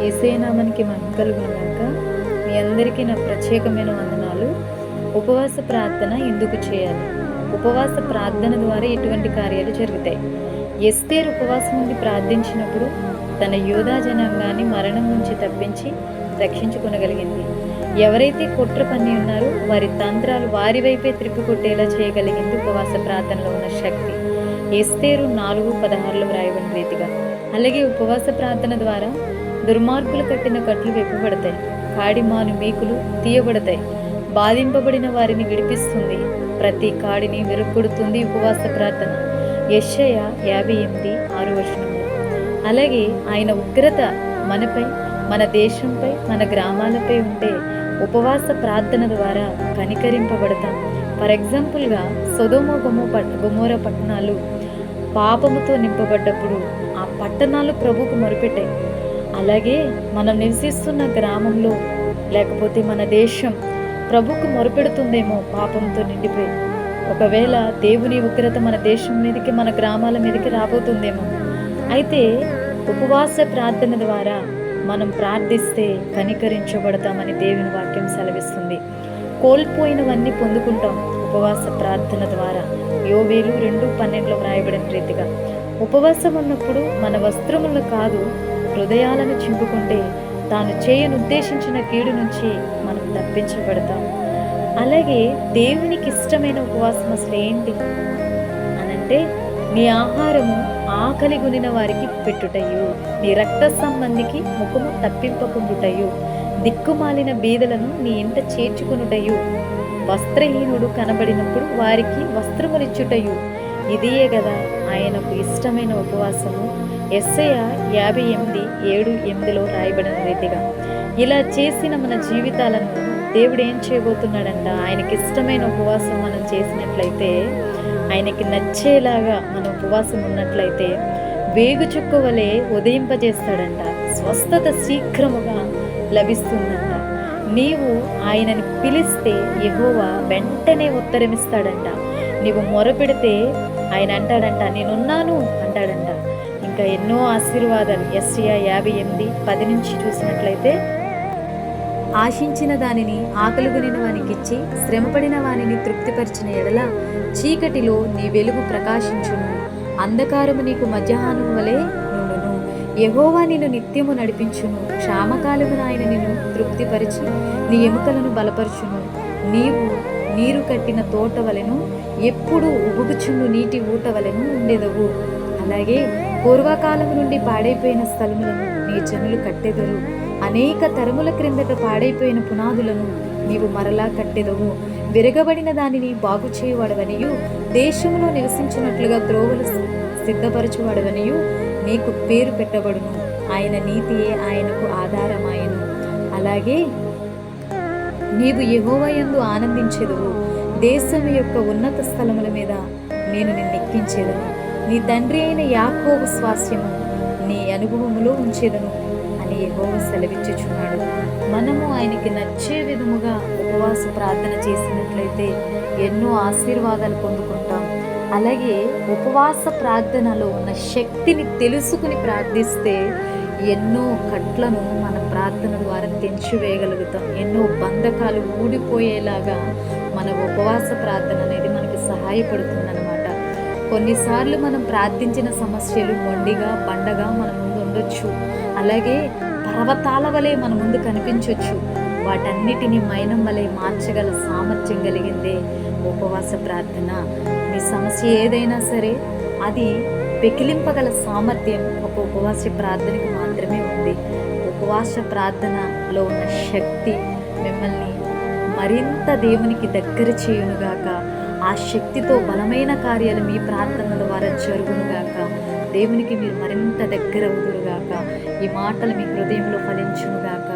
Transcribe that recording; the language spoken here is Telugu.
యేసయ్య నామానికి మహిమ కలుగును గాక. మీ అందరికీ నా ప్రత్యేకమైన వందనాలు. ఉపవాస ప్రార్థన ఎందుకు చేయాలి? ఉపవాస ప్రార్థన ద్వారా ఎటువంటి కార్యాలు జరుగుతాయి? ఎస్తేరు ఉపవాసం నుండి ప్రార్థించినప్పుడు తన యోధా జనాంగాన్ని మరణం నుంచి తప్పించి రక్షించుకొనగలిగింది. ఎవరైతే కుట్ర పన్ని ఉన్నారో వారి తంత్రాలు వారి వైపే త్రిప్పికొట్టేలా చేయగలిగింది ఉపవాస ప్రార్థనలో ఉన్న శక్తి. ఎస్తేరు 4:16లో వ్రాయబడిన రీతిగా. అలాగే ఉపవాస ప్రార్థన ద్వారా దుర్మార్గులు కట్టిన కట్లు విప్పబడతాయి, కాడిమాను మేకులు తీయబడతాయి, బాధింపబడిన వారిని విడిపిస్తుంది, ప్రతి కాడిని విరగొడుతుంది ఉపవాస ప్రార్థన. యెషయా 58:6. అలాగే ఆయన ఉగ్రత మనపై, మన దేశంపై, మన గ్రామాలపై ఉంటే ఉపవాస ప్రార్థన ద్వారా కనికరింపబడతాం. ఫర్ ఎగ్జాంపుల్గా సొదొమ గొమొర పట్టణాలు పాపముతో నింపబడ్డప్పుడు ఆ పట్టణాలు ప్రభువుకు మొరుపెట్టాయి. అలాగే మనం నివసిస్తున్న గ్రామంలో లేకపోతే మన దేశం ప్రభువుకు మొరుపెడుతుందేమో పాపంతో నిండిపోయి. ఒకవేళ దేవుని ఉగ్రత మన దేశం మీదకి, మన గ్రామాల మీదకి రాబోతుందేమో. అయితే ఉపవాస ప్రార్థన ద్వారా మనం ప్రార్థిస్తే కనికరించబడతామని దేవుని వాక్యం సెలవిస్తుంది. కోల్పోయినవన్నీ పొందుకుంటాం ఉపవాస ప్రార్థన ద్వారా. యోవేలు 2:12లో వ్రాయబడిన రీతిగా. ఉపవాసం ఉన్నప్పుడు మన వస్త్రములను కాదు హృదయాలను చింపుకుంటే తాను చేయనుద్దేశించిన కీడు నుంచి మనం తప్పించబడతాం. అలాగే దేవునికి ఇష్టమైన ఉపవాసం అసలు ఏంటి అనంటే, నీ ఆహారము ఆకలి గునిన వారికి పెట్టుటయు, నీ రక్త సంబంధికి ముఖము తప్పింపకుండుటయు, దిక్కుమాలిన బీదలను నీ ఇంట చేర్చుకునుటయు, వస్త్రహీనుడు కనబడినప్పుడు వారికి వస్త్రములిచ్చుటయు. ఇదియే కదా ఆయనకు ఇష్టమైన ఉపవాసము. యెషయా 58:7-8లో రాయబడిన రీతిగా. ఇలా చేసిన మన జీవితాలను దేవుడు ఏం చేయబోతున్నాడంట? ఆయనకి ఇష్టమైన ఉపవాసం మనం చేసినట్లయితే, ఆయనకి నచ్చేలాగా మన ఉపవాసం ఉన్నట్లయితే వేగు చుక్క వలె ఉదయింపజేస్తాడంట. స్వస్థత శీఘ్రముగా లభిస్తుందంట. నీవు ఆయనని పిలిస్తే యెహోవా వెంటనే ఉత్తరమిస్తాడంట. నీవు మొరపెడితే ఆయన అంటాడంట, నేనున్నాను అంటాడంట. ఇంకా ఎన్నో ఆశీర్వాదాలు. యెషయా 58:10 నుంచి చూసినట్లయితే, ఆశించిన దానిని ఆకలిగొనిన వానికిచ్చి శ్రమపడిన వానిని తృప్తిపరిచిన ఎడల చీకటిలో నీ వెలుగు ప్రకాశించును, అంధకారము నీకు మధ్యాహ్నం వలె నుండును. యెహోవా నిన్ను నిత్యము నడిపించును, క్షామకాలమున ఆయన నిన్ను తృప్తిపరిచి నీ ఎముకలను బలపరచును. నీవు నీరు కట్టిన తోట వలెను, ఎప్పుడు ఉబుకుచుండు నీటి ఊట వలెను ఉండేదవు. అలాగే పూర్వకాలము నుండి పాడైపోయిన స్థలములను నీ జనులు కట్టెదరు, అనేక తరముల క్రిందట పాడైపోయిన పునాదులను నీవు మరలా కట్టెదవు. విరగబడిన దానిని బాగు చేయువాడవనియు, దేశంలో నివసించినట్లుగా త్రోవలు సిద్ధపరచువాడవనియు నీకు పేరు పెట్టబడును. ఆయన నీతియే ఆయనకు ఆధారమాయను. అలాగే నీవు యెహోవా యందు ఆనందించెదవు, దేశం యొక్క ఉన్నత స్థలముల మీద నేను నిన్నెక్కించేదను. నీ తండ్రి అయిన యాకోబు స్వాస్యము నీ అనుభవములో ఉంచేదను అని యెహోవా సెలవిచ్చుచున్నాడు. మనము ఆయనకి నచ్చే విధముగా ఉపవాస ప్రార్థన చేసినట్లయితే ఎన్నో ఆశీర్వాదాలు పొందుకుంటాం. అలాగే ఉపవాస ప్రార్థనలో ఉన్న శక్తిని తెలుసుకుని ప్రార్థిస్తే ఎన్నో కట్లను మన ప్రార్థన ద్వారా తెంచివేయగలుగుతాం. ఎన్నో బంధకాలు ఊడిపోయేలాగా మన ఉపవాస ప్రార్థన అనేది మనకి సహాయపడుతుందన్నమాట. కొన్నిసార్లు మనం ప్రార్థించిన సమస్యలు మొండిగా, బండగా మన ముందు ఉండొచ్చు. అలాగే పర్వతాల వలె మన ముందు కనిపించవచ్చు. వాటన్నిటిని మైనం వలె మార్చగల సామర్థ్యం కలిగిందే ఉపవాస ప్రార్థన. నీ సమస్య ఏదైనా సరే అది పెకిలింపగల సామర్థ్యం ఒక ఉపవాస ప్రార్థనకి మాత్రమే ఉంది. ఉపవాస ప్రార్థనలో ఉన్న శక్తి మిమ్మల్ని మరింత దేవునికి దగ్గర చేయునుగాక. ఆ శక్తితో బలమైన కార్యాలు మీ ప్రార్థనల ద్వారా జరుగునుగాక. దేవునికి మీరు మరింత దగ్గర అవుదురుగాక. ఈ మాటలు మీ హృదయంలో ఫలించునుగాక.